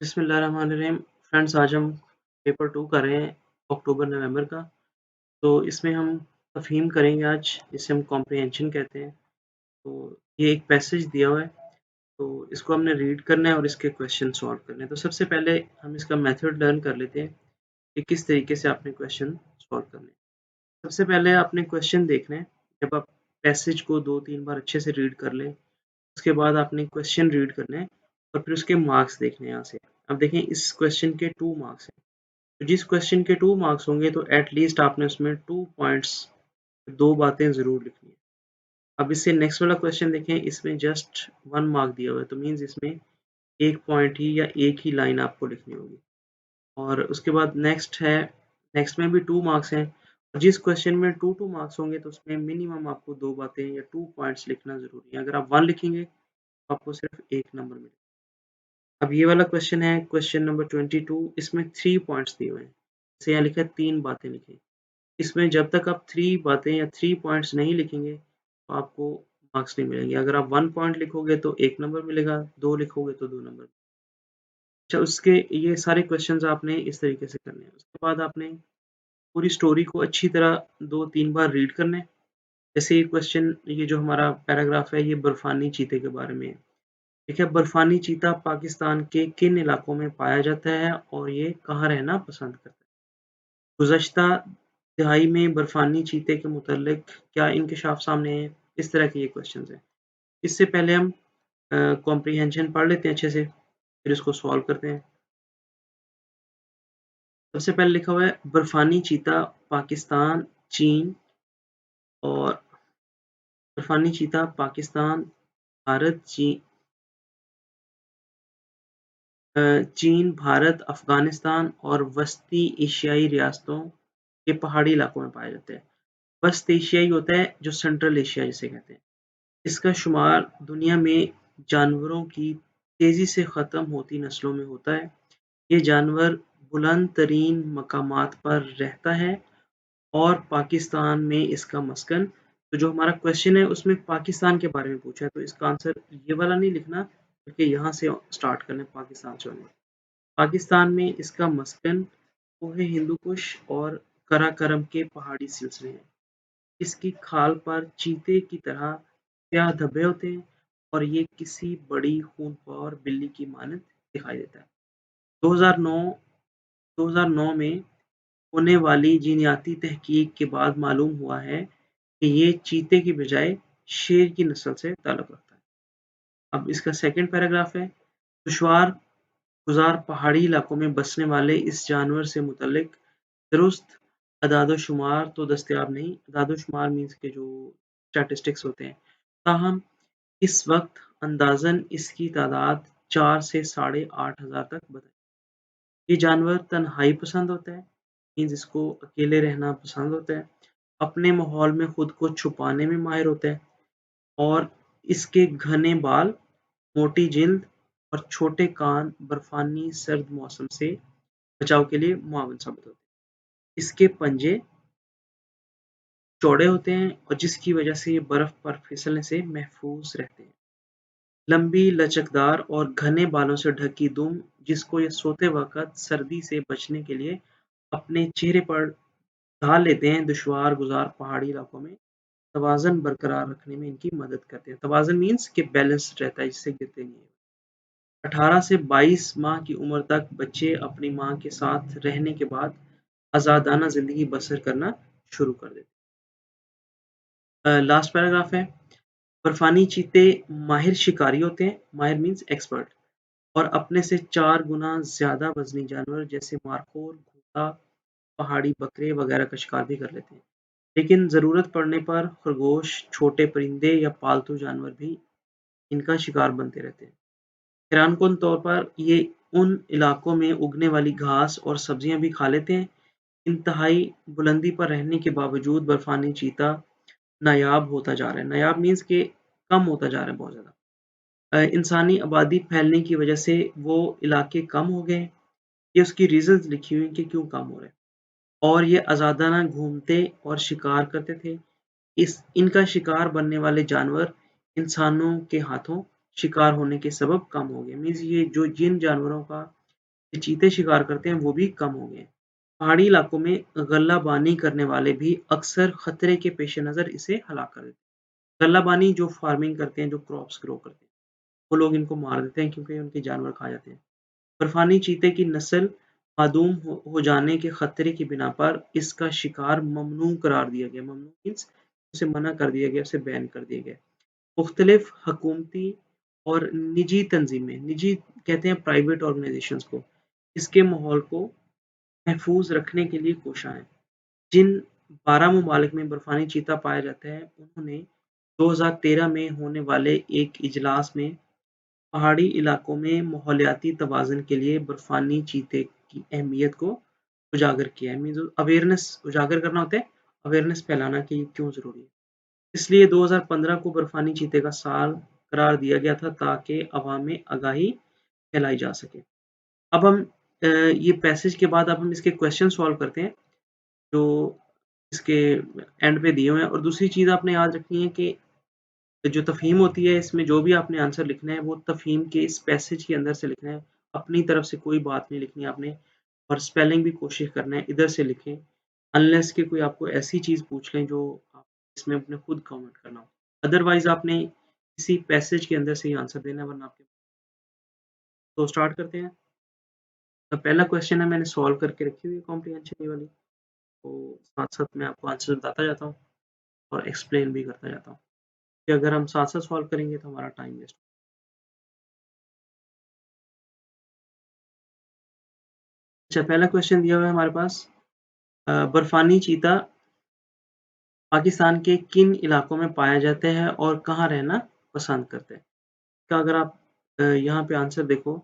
बिस्मिल्लाहिर्रहमानिर्रहीम। फ्रेंड्स, आज हम पेपर 2 कर रहे हैं अक्टूबर-नवंबर का। तो इसमें हम तफ़हीम करेंगे आज, जिसे हम कॉम्प्रिहेंशन कहते हैं। तो ये एक पैसेज दिया हुआ है, तो इसको हमने रीड करना है और इसके क्वेश्चन सॉल्व करने हैं। तो सबसे पहले हम इसका मेथड लर्न कर लेते हैं कि किस तरीके से आपने क्वेश्चन सॉल्व करने हैं। सबसे पहले आपने क्वेश्चन देखना है। जब आप पैसेज को 2-3 बार अच्छे से रीड कर लें, उसके बाद आपने क्वेश्चन रीड करना है और फिर उसके मार्क्स देखने हैं यहाँ से। अब देखें, इस क्वेश्चन के 2 मार्क्स हैं। तो जिस क्वेश्चन के 2 मार्क्स होंगे तो एट लीस्ट आपने उसमें 2 पॉइंट्स 2 बातें ज़रूर लिखनी है। अब इससे नेक्स्ट वाला क्वेश्चन देखें, इसमें जस्ट 1 मार्क दिया हुआ है, तो मीन्स इसमें 1 पॉइंट ही या 1 ही लाइन आपको लिखनी होगी। और उसके बाद नेक्स्ट में भी 2 मार्क्स हैं। और जिस क्वेश्चन में 2-2 मार्क्स होंगे तो उसमें मिनिमम आपको 2 बातें या 2 पॉइंट्स लिखना ज़रूरी है। अगर आप 1 लिखेंगे तो आपको सिर्फ 1 नंबर मिलेगा। अब ये वाला क्वेश्चन है, क्वेश्चन नंबर 22। इसमें 3 पॉइंट्स दिए हुए हैं। जैसे यहाँ लिखा है 3 बातें लिखें। इसमें जब तक आप 3 बातें या 3 पॉइंट्स नहीं लिखेंगे, तो आपको मार्क्स नहीं मिलेंगे। अगर आप 1 पॉइंट लिखोगे तो 1 नंबर मिलेगा, 2 लिखोगे तो 2 नंबर। अच्छा, उसके ये सारे क्वेश्चंस आपने इस तरीके से करने हैं। उसके बाद आपने पूरी स्टोरी को अच्छी तरह 2-3 बार रीड करना है। जैसे ये क्वेश्चन, ये जो हमारा पैराग्राफ है, ये बर्फानी चीते के बारे में है। देखिए, बर्फानी चीता पाकिस्तान के किन इलाकों में पाया जाता है और ये कहाँ रहना पसंद करता है? गुज़श्ता तिहाई में बर्फानी चीते के मुतल्लिक़ क्या इंकशाफ सामने आए हैं? इस तरह के ये क्वेश्चंस हैं। इससे पहले हम कॉम्प्रिहेंशन पढ़ लेते हैं अच्छे से, फिर इसको सॉल्व करते हैं। सबसे पहले लिखा हुआ है बर्फानी चीता पाकिस्तान, चीन और बर्फानी चीता पाकिस्तान, भारत, चीन, भारत, अफ़गानिस्तान और वस्ती एशियाई रियासतों के पहाड़ी इलाकों में पाया जाता है। वस्त एशियाई होता है जो सेंट्रल एशिया जिसे कहते हैं। इसका शुमार दुनिया में जानवरों की तेज़ी से ख़त्म होती नस्लों में होता है। ये जानवर बुलंद तरीन मकामात पर रहता है और पाकिस्तान में इसका मस्कन। तो जो हमारा क्वेश्चन है उसमें पाकिस्तान के बारे में पूछा है, तो इसका आंसर ये वाला नहीं लिखना, बल्कि यहाँ से स्टार्ट करना है पाकिस्तान से। पाकिस्तान में इसका मस्कन कोहे हिंदू कुश और कराकरम के पहाड़ी सिलसिले हैं। इसकी खाल पर चीते की तरह स्याह धब्बे होते हैं और ये किसी बड़ी खूंखार बिल्ली की मानद दिखाई देता है। 2009 2009 में होने वाली जीनियाती तहकीक के बाद मालूम हुआ है कि ये चीते की बजाय शेर की नस्ल से ताल्लुक़ रखता है। अब इसका सेकंड पैराग्राफ है, दुश्वार गुज़ार पहाड़ी इलाकों में बसने वाले इस जानवर से मुतल्लिक़ दुरुस्त अदाद-ओ-शुमार तो दस्तयाब नहीं। अदाद-ओ-शुमार मीन्स के जो स्टैटिस्टिक्स होते हैं। ताहम इस वक़्त अंदाज़न इसकी तादाद 4 से साढ़े 8 हज़ार तक बताई। ये जानवर तन्हाई पसंद होता है, मीन्स इसको अकेले रहना पसंद होता है। अपने माहौल में खुद को छुपाने में माहिर होता है और इसके घने बाल, मोटी जिल्द और छोटे कान बर्फानी सर्द मौसम से बचाव के लिए मुआविन साबित होते हैं। इसके पंजे चौड़े होते हैं और जिसकी वजह से ये बर्फ पर फिसलने से महफूज रहते हैं। लंबी, लचकदार और घने बालों से ढकी दुम, जिसको ये सोते वक़्त सर्दी से बचने के लिए अपने चेहरे पर ढाल लेते हैं, दुश्वार गुज़ार पहाड़ी इलाकों में तवाज़न बरकरार रखने में इनकी मदद करते हैं। तवाज़न मीन्स कि बैलेंस रहता है, जिससे गिरते नहीं हैं। 18 से 22 माह की उम्र तक बच्चे अपनी माँ के साथ रहने के बाद आज़ादाना ज़िंदगी बसर करना शुरू कर देते हैं। लास्ट पैराग्राफ है, बर्फानी चीते माहिर शिकारी होते हैं, माहिर मीन्स एक्सपर्ट, और अपने से 4 गुना ज़्यादा वज़नी जानवर जैसे मारखोर, घोड़ा, पहाड़ी बकरे वगैरह का शिकार भी कर लेते हैं। लेकिन ज़रूरत पड़ने पर खरगोश, छोटे परिंदे या पालतू जानवर भी इनका शिकार बनते रहते हैं। हैरानकुन तौर पर ये उन इलाकों में उगने वाली घास और सब्जियां भी खा लेते हैं। इंतहाई बुलंदी पर रहने के बावजूद बर्फानी चीता नायाब होता जा रहा है। नायाब मीन्स के कम होता जा रहा है बहुत ज़्यादा। इंसानी आबादी फैलने की वजह से वो इलाके कम हो गए। ये उसकी रीज़न्स लिखी हुई हैं कि क्यों कम हो रहे हैं। और ये आज़ादाना घूमते और शिकार करते थे। इनका शिकार बनने वाले जानवर इंसानों के हाथों शिकार होने के सबब कम हो गए। मीन्स ये जो जिन जानवरों का चीते शिकार करते हैं वो भी कम हो गए हैं। पहाड़ी इलाकों में गल्लाबानी करने वाले भी अक्सर खतरे के पेश नज़र इसे हलाक कर देते हैं। गल्लाबानी जो फार्मिंग करते हैं, जो क्रॉप्स ग्रो करते हैं, वो लोग इनको मार देते हैं क्योंकि उनके जानवर खा जाते हैं। बर्फानी चीते की नस्ल मादूम हो जाने के खतरे की बिना पर इसका शिकार ममनू करार दिया गया। ममनू मीन्स उसे मना कर दिया गया, उसे बैन कर दिया गया। मुख्तलिफ हकूमती और निजी तंजीमें, निजी कहते हैं प्राइवेट ऑर्गेनाइजेशंस को, इसके माहौल को महफूज रखने के लिए कोशा हैं। जिन 12 ममालिक में बर्फानी चीता पाया जाता है, उन्होंने 2013 में होने वाले एक इजलास में पहाड़ी इलाकों में माहौलियाती तवाज़ुन के लिए बर्फानी चीते की अहमियत को उजागर किया है। मीन्स अवेयरनेस उजागर करना होता है, अवेयरनेस फैलाना कि ये क्यों ज़रूरी है। इसलिए 2015 को बर्फानी चीते का साल करार दिया गया था ताकि अवाम में आगाही फैलाई जा सके। अब हम ये पैसेज के बाद अब हम इसके क्वेश्चन सॉल्व करते हैं जो इसके एंड पे दिए हुए हैं। और दूसरी चीज़ आपने याद रखनी है कि जो तफ़हीम होती है, इसमें जो भी आपने आंसर लिखना है वो तफ़हीम के इस पैसेज के अंदर से लिखना है। अपनी तरफ से कोई बात नहीं लिखनी है आपने, और स्पेलिंग भी कोशिश करना है इधर से लिखें, अनलेस कि कोई आपको ऐसी चीज़ पूछ लें जो आप इसमें अपने खुद कमेंट करना हो। अदरवाइज़ आपने इसी पैसेज के अंदर से ही आंसर देना है, वरना आपके। तो स्टार्ट करते हैं। तो पहला क्वेश्चन है, मैंने सॉल्व करके रखी हुई है कॉम्प्रिहेंशन ये वाली, तो साथ-साथ मैं आपको आंसर बताता जाता हूँ और एक्सप्लेन भी करता जाता हूँ, कि अगर हम साथ-साथ सॉल्व करेंगे तो हमारा टाइम वेस्ट। अच्छा, पहला क्वेश्चन दिया हुआ है हमारे पास, बर्फानी चीता पाकिस्तान के किन इलाकों में पाया जाता है और कहाँ रहना पसंद करते हैं? इसका अगर आप यहाँ पे आंसर देखो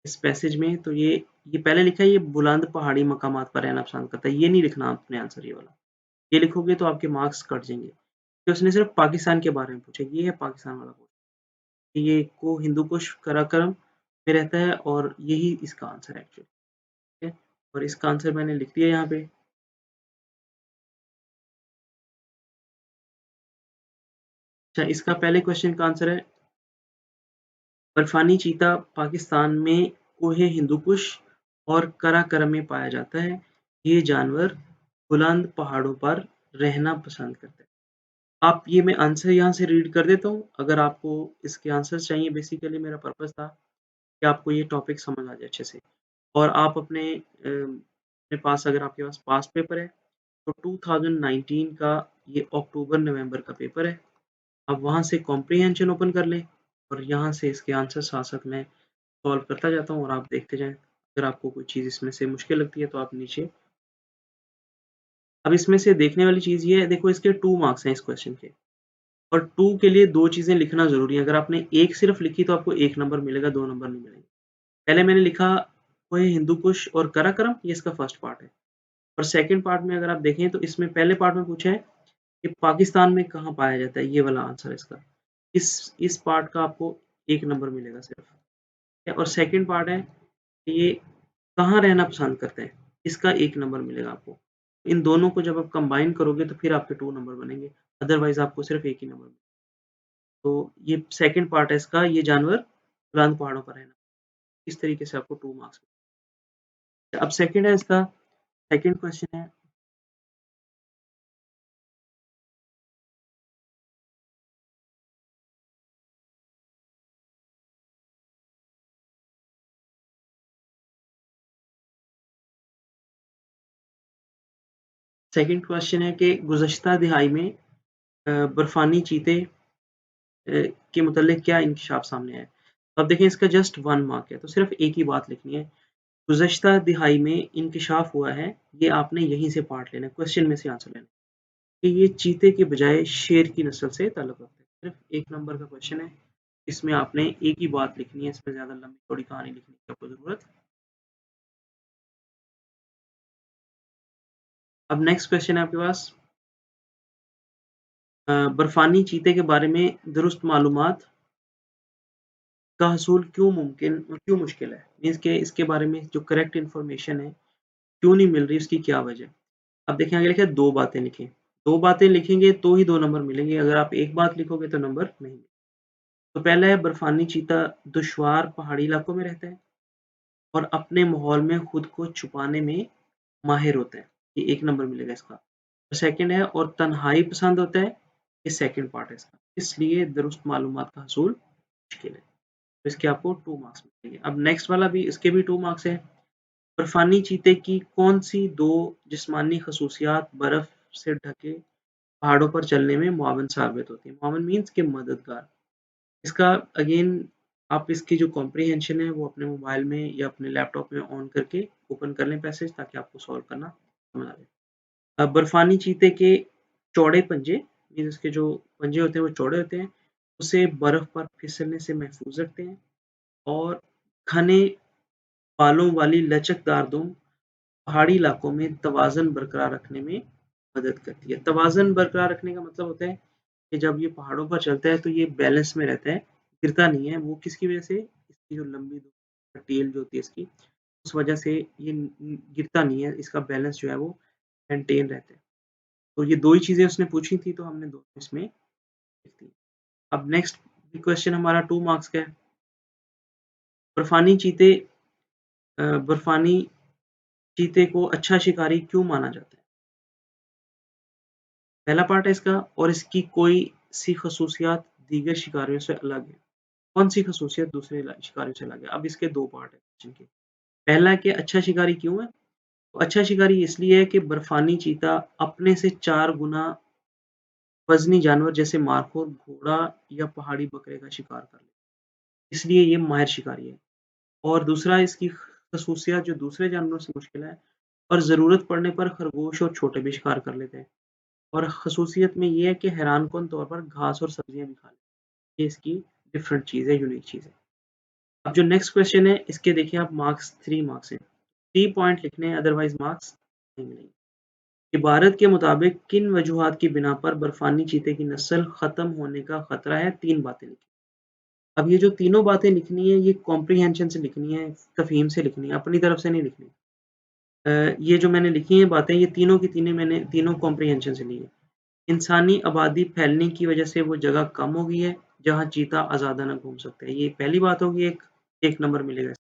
इस पैसेज में, तो ये पहले लिखा है, ये बुलंद पहाड़ी मकामात पर रहना पसंद करता है। ये नहीं लिखना आपने आंसर ये वाला। ये लिखोगे तो आपके मार्क्स कट जाएँगे। कि उसने सिर्फ़ पाकिस्तान के बारे में पूछा, ये है पाकिस्तान वाला क्वेश्चन। ये को हिंदुकुश काराकोरम में रहता है और यही इसका आंसर है एक्चुअली, ठीक है? और इसका आंसर मैंने लिख दिया यहाँ पे। अच्छा, इसका पहले क्वेश्चन का आंसर है, बर्फानी चीता पाकिस्तान में कोहे हिंदुकुश और काराकोरम में पाया जाता है। ये जानवर बुलंद पहाड़ों पर रहना पसंद करता है। आप ये मैं आंसर यहाँ से रीड कर देता हूँ, अगर आपको इसके आंसर्स चाहिए, बेसिकली मेरा पर्पज़ था कि आपको ये टॉपिक समझ आ जाए अच्छे से। और आप अपने पास, अगर आपके पास पास्ट पेपर है, तो 2019 का ये अक्टूबर-नवंबर का पेपर है। आप वहाँ से कॉम्प्रिहेंशन ओपन कर लें और यहाँ से इसके आंसर साथ-साथ मैं सॉल्व करता जाता हूँ और आप देखते जाएँ। अगर आपको कोई चीज़ इसमें से मुश्किल लगती है तो आप नीचे। अब इसमें से देखने वाली चीज़ ये है, देखो इसके 2 मार्क्स हैं इस क्वेश्चन के, और 2 के लिए 2 चीज़ें लिखना ज़रूरी है। अगर आपने 1 सिर्फ़ लिखी तो आपको 1 नंबर मिलेगा, 2 नंबर नहीं मिलेंगे। पहले मैंने लिखा कोहे हिंदुकुश और काराकोरम, ये इसका फर्स्ट पार्ट है। और सेकंड पार्ट में अगर आप देखें तो इसमें पहले पार्ट में पूछा है कि पाकिस्तान में कहाँ पाया जाता है, ये वाला आंसर है इसका। इस पार्ट का आपको 1 नंबर मिलेगा सिर्फ़। और सेकंड पार्ट है कि ये कहाँ रहना पसंद करते हैं, इसका 1 नंबर मिलेगा आपको। इन दोनों को जब आप कंबाइन करोगे तो फिर आपके 2 नंबर बनेंगे, अदरवाइज़ आपको सिर्फ़ 1 ही नंबर। तो ये सेकंड पार्ट है इसका, ये जानवर बुलंद पहाड़ों पर रहना। इस तरीके से आपको 2 मार्क्स। अब सेकंड है इसका, सेकंड क्वेश्चन है, सेकंड क्वेश्चन है कि गुज़श्ता दिहाई में बर्फानी चीते के मुतल्लिक़ क्या इंकशाफ सामने आया है? तो अब देखें, इसका जस्ट 1 मार्क है, तो सिर्फ़ एक ही बात लिखनी है। गुज़श्ता दिहाई में इंकशाफ हुआ है, ये आपने यहीं से पार्ट लेना है, क्वेश्चन में से आंसर लेना है, कि ये चीते के बजाय शेर की नस्ल से ताल्लुक़ रखते हैं। सिर्फ़ 1 नंबर का क्वेश्चन है, इसमें आपने एक ही बात लिखनी है, इसमें ज़्यादा लंबी चौड़ी कहानी लिखने की आपको ज़रूरत। अब नेक्स्ट क्वेश्चन है आपके पास, बर्फानी चीते के बारे में दुरुस्त मालूमात का हसूल क्यों मुश्किल है? मीन्स के इसके बारे में जो करेक्ट इन्फॉर्मेशन है, क्यों नहीं मिल रही, उसकी क्या वजह है? अब देखें, आगे लिखा है 2 बातें लिखें। 2 बातें लिखेंगे तो ही 2 नंबर मिलेंगे, अगर आप 1 बात लिखोगे तो नंबर नहीं। तो पहला है, बर्फानी चीता दुश्वार पहाड़ी इलाकों में रहता है। और अपने माहौल में खुद को छुपाने में माहिर होते हैं। ये 1 नंबर मिलेगा इसका। सेकंड है और तन्हाई पसंद होता है, ये सेकंड पार्ट है इसका। इसलिए दुरुस्त मालूमात का हसूल मुश्किल है। तो इसके आपको 2 मार्क्स मिलेंगे। अब नेक्स्ट वाला भी इसके भी 2 मार्क्स हैं। बर्फानी चीते की कौन-सी 2 जिस्मानी खसूसियात बर्फ से ढके पहाड़ों पर चलने में मुआविन साबित होती है? मुआविन मीन्स के मददगार। इसका अगेन आप इसकी जो कॉम्प्रिहेंशन है वो अपने मोबाइल में या अपने लैपटॉप में ऑन करके ओपन कर लें पैसेज, ताकि आपको सॉल्व करना समझ आ जाए। अब बर्फानी चीते के चौड़े पंजे, मीन्स उसके जो पंजे होते हैं वो चौड़े होते हैं, उसे बर्फ पर फिसलने से महफूज रखते हैं और घने बालों वाली लचकदार दुम पहाड़ी इलाकों में तवाज़न बरकरार रखने में मदद करती है। तवाज़न बरकरार रखने का मतलब होता है कि जब ये पहाड़ों पर चलता है तो ये बैलेंस में रहता है, गिरता नहीं है। वो किसकी वजह से? इसकी जो लंबी टेल जो होती है इसकी, उस वजह से ये गिरता नहीं है, इसका बैलेंस जो है वो मेंटेन रहता है। तो ये 2 ही चीज़ें उसने पूछी थी, तो हमने दोनों इसमें लिख दी। अब नेक्स्ट क्वेश्चन हमारा 2 मार्क्स का है। बर्फानी चीते बर्फानी चीते को अच्छा शिकारी क्यों माना जाता है? पहला पार्ट है इसका, और इसकी कोई सी खसूसियात दीगर शिकारियों से अलग है। कौन सी खसूसियत दूसरे शिकारियों से अलग है? अब इसके 2 पार्ट है क्वेश्चन के। पहला है कि अच्छा शिकारी क्यों है? तो अच्छा शिकारी इसलिए है कि बर्फानी चीता अपने से 4 गुना वज़नी जानवर जैसे मार्खोर, घोड़ा या पहाड़ी बकरे का शिकार कर ले, इसलिए ये माहिर शिकारी है। और दूसरा इसकी खसूसियत जो दूसरे जानवरों से मुश्किल है, और ज़रूरत पड़ने पर खरगोश और छोटे भी शिकार कर लेते हैं। और खसूसियत में ये है कि हैरानकुन तौर पर घास और सब्जियाँ भी खा लेते हैं। ये इसकी डिफरेंट चीज़ है, यूनिक चीज़ है। अब जो नेक्स्ट क्वेश्चन है इसके देखिए आप मार्क्स 3 मार्क्स हैं। 3 पॉइंट लिखने हैं, अदरवाइज़ मार्क्स नहीं मिलेंगे। इबारत के मुताबिक किन वजूहात की बिना पर बर्फानी चीते की नस्ल खत्म होने का खतरा है? 3 बातें लिखी। अब ये जो तीनों बातें लिखनी है ये कॉम्प्रिहेंशन से लिखनी है, तफ़हीम से लिखनी है, अपनी तरफ से नहीं लिखनी। ये जो मैंने लिखी हैं बातें, ये तीनों की तीनों मैंने तीनों कॉम्प्रिहेंशन से ली है। इंसानी आबादी फैलने की वजह से वो जगह कम हो गई है जहाँ चीता आज़ादाना घूम सकते हैं। ये पहली बात होगी, एक 1 नंबर मिलेगा।